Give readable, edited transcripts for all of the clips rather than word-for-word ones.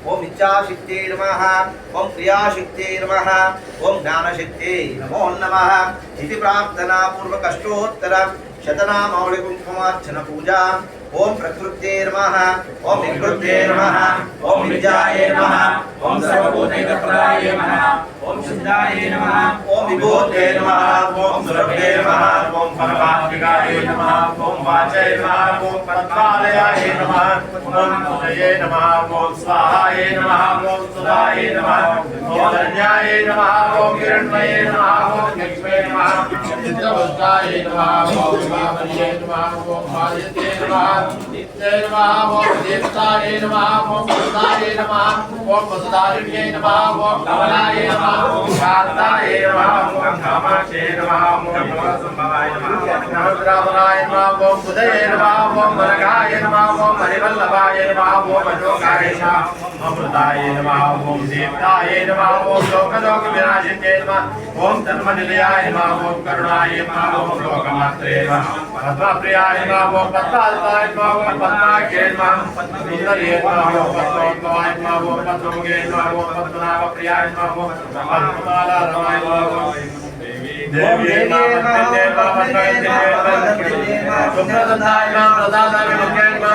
ఓం ఇచ్ఛాశక్త్యై నమః ఓం క్రియాశక్త్యై నమః ఓం జ్ఞానశక్త్యై నమో నమః ఇది ప్రార్థనా పూర్వక అష్టోత్తర శతనామావళి కుంకుమార్చన పూజా ఓం ప్రకృత్యై నమః ఓం వికృత్యై నమః ఓం విద్యాయై నమః ఓం సర్వభూతైకప్రదాయై నమః ఓం సిద్ధాయై నమః ఓం విభూతయే నమః ఓం సురభ్యే నమః ఓం పరమాత్మికాయై నమః ఓం వాచై నమః ఓం పద్మాలయాయై నమః ఓం ఉదయే నమః ఓం స్వాహాయై నమః ఓం సుధాయై నమః ఓం ధన్యాయై నమః ఓం హిరణ్మయే నమః ఓం లక్ష్మీ నమః చిత్తవస్తాయై నమః ఓం విభావరియే నమః ఓం మాయతే నమః నిత్యే నమః ఓం దేవతాయే నమః ఓం సుధాయే నమః ఓం వసుధారిణ్యే నమః ఓం కమలాయే నమః ఓం శాంతాయే నమః ఓం కామాక్షే నమః ఓం సంభవాయ నమః నమః ఓం బుధయే నమః ఓం వరగాయ నమః ఓం హరివల్లభాయ నమః ఓం అశోకాయ నమః అమృతాయ నమః ఓం దేవతాయే నమః ఓం లోకలోక వినాశిన్యే నమః ఓం ధర్మనిలయాయ నమః ఓం కరుణాయ నమః ఓం లోకమాత్రే నమః పద్మప్రియాయ నమః ఓం పద్మాలయాయ నమః ఓం పద్మాక్షే నమః సుందర్యే నమః ఓం పద్మోద్భవాయ నమః ఓం పద్మముఖే నమః ఓం పద్మనాభప్రియాయ నమః ఓం పద్మమాలాధరాయ నమః దేవి దేవి సుప్రదంతాయ నమః ప్రదాదాయ నమః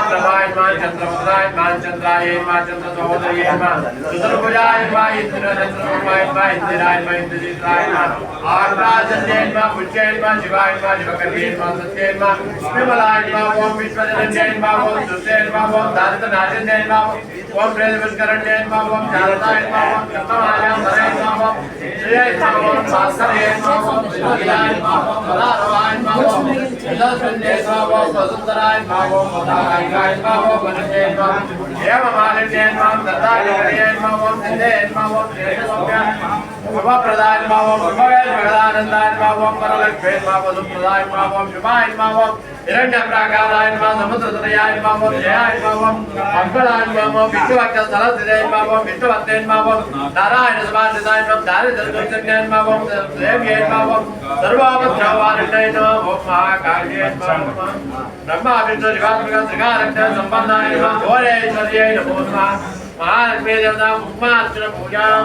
ప్రభాయ నమః చంద్రముద్రాయ నమః చంద్రాయ నమః చంద్ర సహోదర్యే నమః సుదర్భుజాయ నమః ఇంద్రచంద్రమయ నమః ఇంద్రాయ నమః ఇంద్రజిత్రాయ నమః ఆకాశన్యే నమః పుష్యే నమః శివాయ నమః శివకర్యే నమః సత్యే నమః విమలాయ నమః ఓం విశ్వజనన్యే నమః ఓం సుతే నమః ఓం దారిద్ర్యనాశన్యే నమః ఓం ప్రేమపుష్కరణ్యే నమః ఓం జ్ఞానదాయ నమః ఓం కర్మమాయాం ధరే నమః ఓం శ్రీయే నమః ఓం భాస్కరే నమః ఓం విద్యాయ నమః ఓం బలారవాయ నమః ఓం యదస్మిన్నే నమః ఓం వసుంధరాయ నమః ఓం మదాయ నమః ఓం వనజే నమః హేమమాలిన్యే నమః దత్తాయ నమః ఓం సిద్ధే నమః ఓం శ్రేయసౌఖ్య శుభప్రదాయ నమః ఓం శుభవేదానందాయ నమః ఓం పరలక్ష్మే నమః ఓం సుప్రదాయ నమః ఓం శుభాయ నమః ఓం హిరణ్యప్రాకారాయ నమః సముద్రతనయాయ నమః ఓం జయాయ నమః ఓం మంగళాయ నమః ఓం విష్ణువక్ష సరస్వతే నమః ఓం విష్ణువర్తే నమః ఓం నారాయణ సమానదాయ నమః దారిద్ర్యదుర్జన్యాయ నమః ఓం దేవ్యే నమః ఓం సర్వాపద్రవారిణ్యై నమః ఓం మహాకాళ్యే నమః బ్రహ్మ విష్ణు శివాత్మక త్రికారక్ష సంపన్నాయ నమః ఘోరేశ్వర్యై నమో నమః మహాలక్ష్మీ దేవతా కుమార్చన పూజాం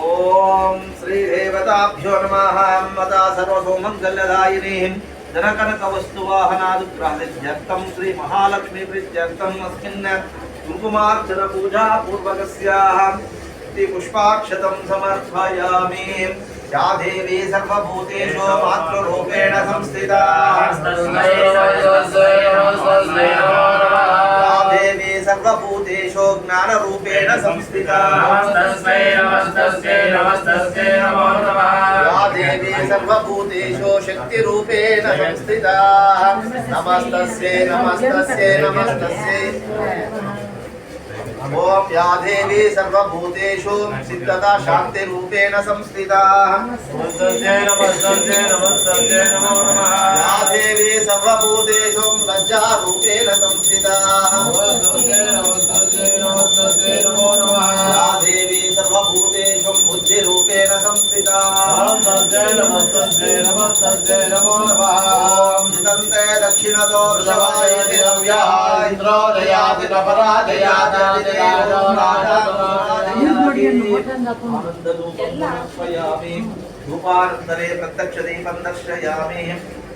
ఓం శ్రీ దేవతాభ్యో నమః మతా సర్వసౌమంగళ్యదాయిని ధనకనకవస్తువాహనాదుగ్రహనిత్యర్థం శ్రీ మహాలక్ష్మీ ప్రీత్యర్థం అస్మిన్ కుంకుమార్చన పూజా పూర్వకస్యాః పుష్పాక్షతం సమర్పయామి या देवी सर्वभूतेषु मातृरूपेण संस्थिता या देवी सर्वभूतेषु ज्ञानरूपेण संस्थिता या देवी सर्वभूतेषु शक्तिरूपेण संस्थिता नमस्तस्यै नमस्तस्यै नमस्तस्यै ओम या देवी सर्वभूतेषु सिद्धता शांति रूपेण संस्थिता नमस्ते नमस्ते नमस्ते नमो नमः या देवी सर्वभूतेषु लज्जा रूपेण संस्थिता नमस्ते नमस्ते नमस्ते नमो नमः या देवी सर्वभूतेषु बुद्धि रूपेण संस्थिता नमस्ते नमस्ते नमस्ते नमो नमः ओम जितन्ते दक्षिणतो वृषभाय दिव्याय इंद्रोदयाति तपरादयाति धूपानन्तरे प्रत्यक्षदीपं दर्शयामि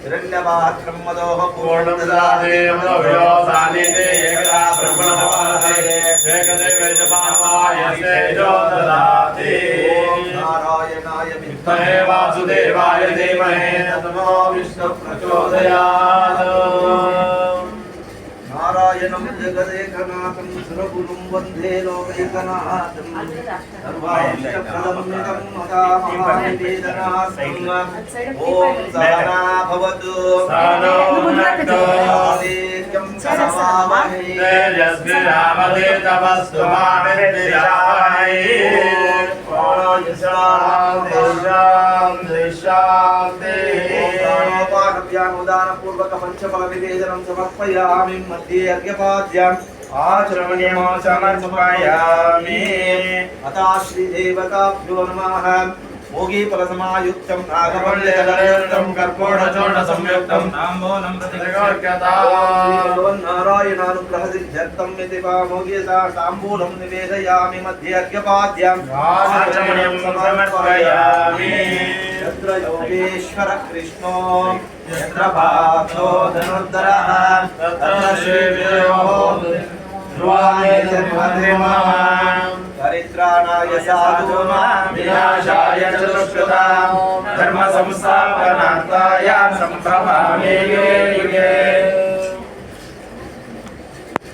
हिरण्यवाहत्रं मदोः पूर्णददाते मदोभ्योऽसानिते एकदा ब्रह्मणवादे एकदैवेशमानवाय तेजो ददाति नारायणाय विद्महे वासुदेवाय धीमहि तन्नो विष्णुः प्रचोदयात् नारायणं जगदेकनाथं सुरगुरुं वन्दे लोकैकनाथं सर्वाभीष्टप्रदं निदं मदामहानिवेदनार्थम् ॐ सहना भवतु सहनो भुनक्तु आदित्यं समावहै तेजस्विनावधीतमस्तु मा विद्विषावहै ॐ शान्ति शान्ति उदानपूर्वक पंचफल विवेचनं समर्पयामि मध्ये अर्घ्यपाद्यम् आचरणीयं समर्पयामि अतः श्री देवताभ्यो नमः भोगीफलसमायुक्तं नागमल्लिकलयुक्तं कर्पूरचूर्णसंयुक्तं ताम्बूलं नारायणानुग्रहसिद्ध्यर्थं इति भोगीसा ताम्बूलं निवेदयामि मध्ये अर्घ्यपाद्यं समर्पयामि। यत्र योगेश्वर कृष्णो यत्र पार्थो धनुर्धरः तत्र श्रीविष्णुः ध्रुवाय जन्मधिमः दरिद्राणाय साधूनां विनाशाय चतुष्कृतां धर्म संस्थापनार्थाय सम्भवामि युगे युगे।